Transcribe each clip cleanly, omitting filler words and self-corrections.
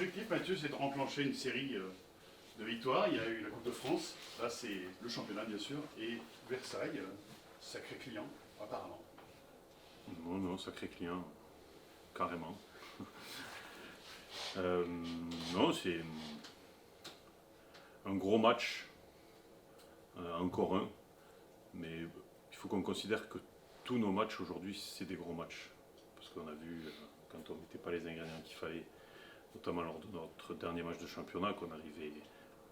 l'objectif, Mathieu, c'est de enclencher une série de victoires. Il y a eu la Coupe de France, là c'est le championnat bien sûr, et Versailles, sacré client, apparemment. Non, sacré client, carrément. Non, c'est un gros match, encore un, mais il faut qu'on considère que tous nos matchs aujourd'hui, c'est des gros matchs. Parce qu'on a vu, quand on ne mettait pas les ingrédients qu'il fallait, notamment lors de notre dernier match de championnat, qu'on n'arrivait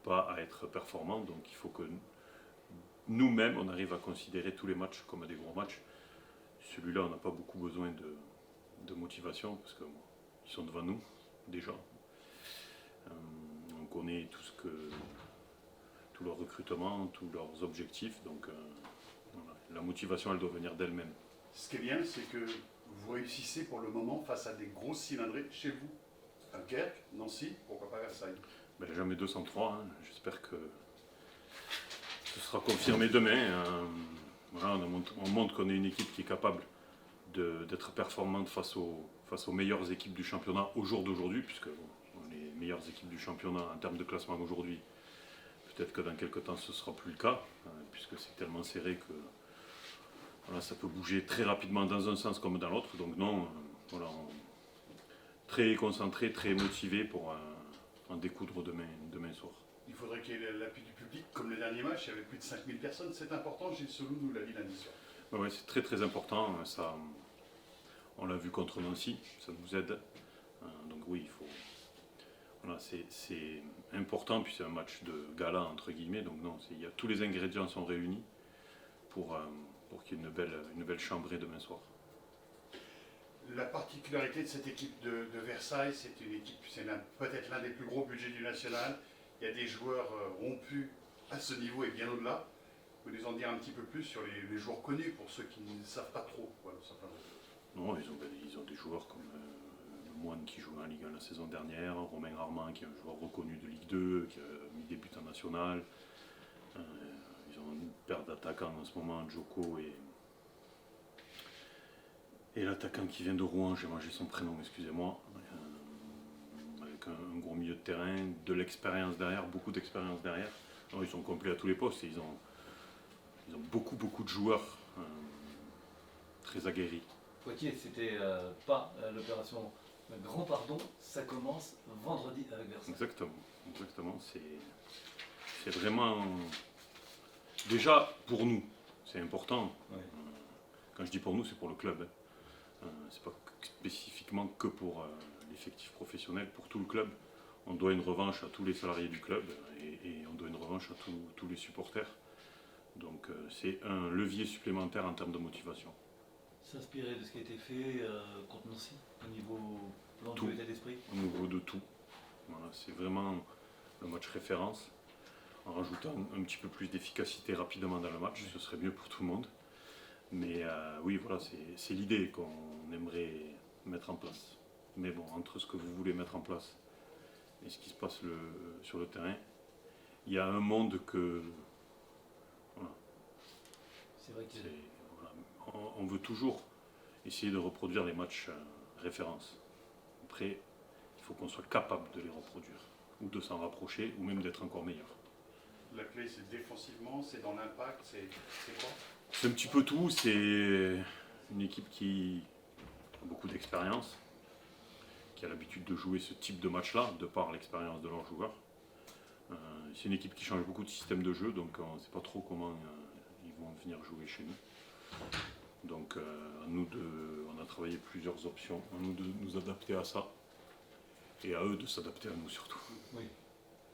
pas à être performant. Donc il faut que nous-mêmes, on arrive à considérer tous les matchs comme des gros matchs. Celui-là, on n'a pas beaucoup besoin de motivation, parce qu'ils sont devant nous, déjà. On connaît tout leur recrutement, tous leurs objectifs, donc voilà. La motivation, elle doit venir d'elle-même. Ce qui est bien, c'est que vous réussissez pour le moment face à des grosses cylindrées chez vous. Dunkerque, Nancy, pourquoi pas Versailles. Ben, jamais 203, hein. J'espère que ce sera confirmé demain. Voilà, on montre qu'on est une équipe qui est capable d'être performante face aux meilleures équipes du championnat au jour d'aujourd'hui, puisque les meilleures équipes du championnat en termes de classement aujourd'hui, peut-être que dans quelques temps ce ne sera plus le cas, puisque c'est tellement serré que voilà, ça peut bouger très rapidement dans un sens comme dans l'autre. Donc non, voilà, très concentré, très motivé pour en découdre demain soir. Il faudrait qu'il y ait l'appui du public, comme le dernier match, il y avait plus de 5000 personnes, c'est important, Gilles Selou nous l'a dit lundi soir. Ouais, c'est très très important, ça, on l'a vu contre Nancy, ça nous aide. Donc oui, il faut. Voilà, c'est important, puis c'est un match de gala entre guillemets, donc non, tous les ingrédients sont réunis pour qu'il y ait une belle chambrée demain soir. La particularité de cette équipe de Versailles, c'est une équipe, c'est peut-être l'un des plus gros budgets du national. Il y a des joueurs rompus à ce niveau et bien au-delà. Vous pouvez nous en dire un petit peu plus sur les joueurs connus pour ceux qui ne savent pas trop, voilà, simplement. Non, ils ont des joueurs comme le Moine qui joue en Ligue 1 la saison dernière, Romain Armand qui est un joueur reconnu de Ligue 2, qui a mis des buts en national. Ils ont une paire d'attaquants en ce moment, Djoko et l'attaquant qui vient de Rouen, j'ai mangé son prénom, excusez-moi, avec un gros milieu de terrain, de l'expérience derrière, beaucoup d'expérience derrière. Alors, ils sont complets à tous les postes et ils ont beaucoup de joueurs très aguerris. Poitiers, c'était pas l'opération Grand Pardon, ça commence vendredi avec Versailles. Exactement. C'est vraiment. Déjà, pour nous, c'est important. Ouais. Quand je dis pour nous, c'est pour le club. C'est pas spécifiquement que pour l'effectif professionnel, pour tout le club. On doit une revanche à tous les salariés du club et on doit une revanche à tous les supporters. Donc c'est un levier supplémentaire en termes de motivation. S'inspirer de ce qui a été fait contre Nancy, au niveau de l'état d'esprit. Au niveau de tout. Voilà, c'est vraiment le match référence. En rajoutant un petit peu plus d'efficacité rapidement dans le match, ce serait mieux pour tout le monde. Mais oui, voilà, c'est l'idée qu'on aimerait mettre en place. Mais bon, entre ce que vous voulez mettre en place et ce qui se passe sur le terrain, il y a un monde que... Voilà, c'est vrai que voilà, on veut toujours essayer de reproduire les matchs références. Après, il faut qu'on soit capable de les reproduire, ou de s'en rapprocher, ou même d'être encore meilleur. La clé, c'est défensivement, c'est dans l'impact, c'est quoi? C'est un petit peu tout, c'est une équipe qui a beaucoup d'expérience, qui a l'habitude de jouer ce type de match-là, de par l'expérience de leurs joueurs. C'est une équipe qui change beaucoup de système de jeu, donc on ne sait pas trop comment ils vont venir jouer chez nous. Donc à nous on a travaillé plusieurs options, à nous de nous adapter à ça, et à eux de s'adapter à nous surtout. oui.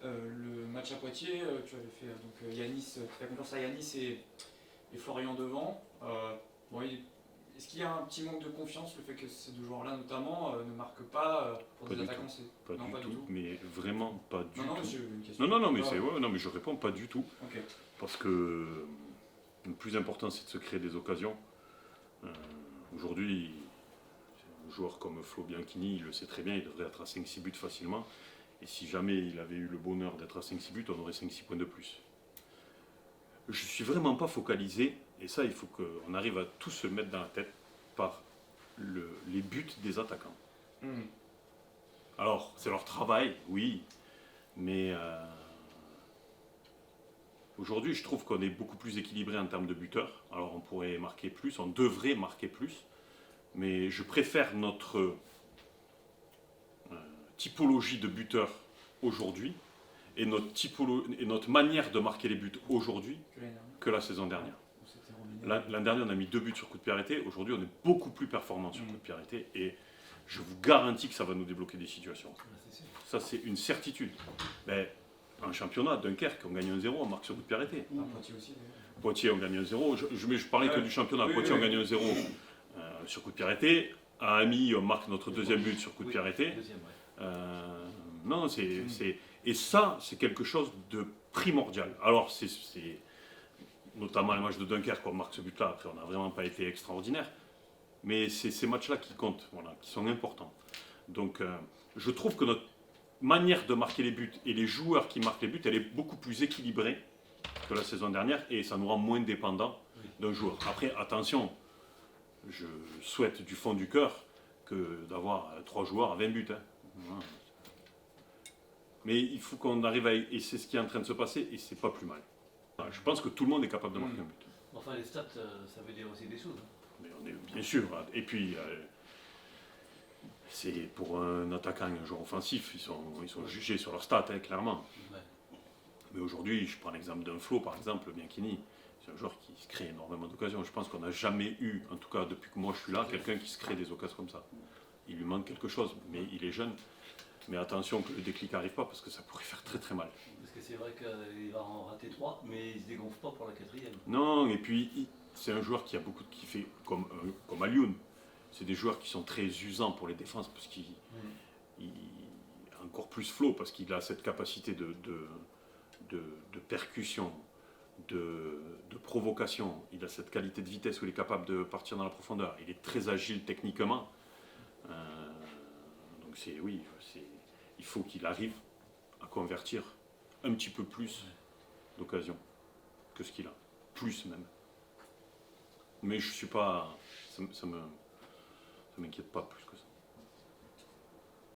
Le match à Poitiers, tu avais fait donc Yanis, tu fais confiance à Yanis et Florian devant. Bon, est-ce qu'il y a un petit manque de confiance, le fait que ces deux joueurs-là notamment ne marquent pas pour Pas des du attaquants? Pas Non, du pas tout, du tout. mais vraiment pas du Non, tout. c'est une question. Non, mais Ah, non, mais je réponds pas du tout. ok. Parce que le plus important, c'est de se créer des occasions. Aujourd'hui, un joueur comme Flo Bianchini, il le sait très bien, il devrait être à 5-6 buts facilement. Et si jamais il avait eu le bonheur d'être à 5-6 buts, on aurait 5-6 points de plus. Je ne suis vraiment pas focalisé, et ça, il faut qu'on arrive à tous se mettre dans la tête par les buts des attaquants. Alors, c'est leur travail, oui, mais aujourd'hui, je trouve qu'on est beaucoup plus équilibré en termes de buteurs. Alors, on pourrait marquer plus, on devrait marquer plus, mais je préfère notre typologie de buteurs aujourd'hui et notre manière de marquer les buts aujourd'hui que la saison dernière. L'an dernier, on a mis 2 buts sur coup de pied arrêté. Aujourd'hui, on est beaucoup plus performant sur coup de pied arrêté. Et je vous garantis que ça va nous débloquer des situations. Ça, c'est une certitude. Mais en championnat, Dunkerque, on gagne 1-0, on marque sur coup de pied arrêté. Poitiers aussi. Poitiers, on gagne 1-0. Je parlais que du championnat. Oui, Poitiers, oui, on gagne 1-0 sur coup de pied arrêté. À Ami, on marque notre deuxième but sur coup de pied arrêté. Non, et ça, c'est quelque chose de primordial. Alors, c'est notamment les matchs de Dunkerque, on marque ce but-là. Après, on n'a vraiment pas été extraordinaire. Mais c'est ces matchs-là qui comptent, voilà, qui sont importants. Donc, je trouve que notre manière de marquer les buts et les joueurs qui marquent les buts, elle est beaucoup plus équilibrée que la saison dernière et ça nous rend moins dépendants d'un joueur. Après, attention, je souhaite du fond du cœur que d'avoir 3 joueurs à 20 buts. Hein. Voilà. Mais il faut qu'on arrive à... Et c'est ce qui est en train de se passer et c'est pas plus mal. Voilà, je pense que tout le monde est capable de marquer un but. Enfin, les stats, ça veut dire aussi des choses. Mais on est bien sûr. Et puis, c'est pour un attaquant, un joueur offensif, ils sont jugés sur leurs stats, hein, clairement. Ouais. Mais aujourd'hui, je prends l'exemple d'un Flo, par exemple, Bianchini. C'est un joueur qui se crée énormément d'occasions. Je pense qu'on n'a jamais eu, en tout cas depuis que moi je suis là, quelqu'un qui se crée des occasions comme ça. Il lui manque quelque chose, mais il est jeune. Mais attention que le déclic n'arrive pas parce que ça pourrait faire très très mal. Parce que c'est vrai qu'il va en rater 3, mais il se dégonfle pas pour la 4e. Non, et puis c'est un joueur qui a beaucoup qui fait comme Alioune. C'est des joueurs qui sont très usants pour les défenses parce qu'il a encore plus Flo parce qu'il a cette capacité de percussion, de provocation. Il a cette qualité de vitesse où il est capable de partir dans la profondeur. Il est très agile techniquement. Donc il faut qu'il arrive à convertir un petit peu plus d'occasions que ce qu'il a. Plus même. Mais je suis pas... Ça m'inquiète pas plus que ça.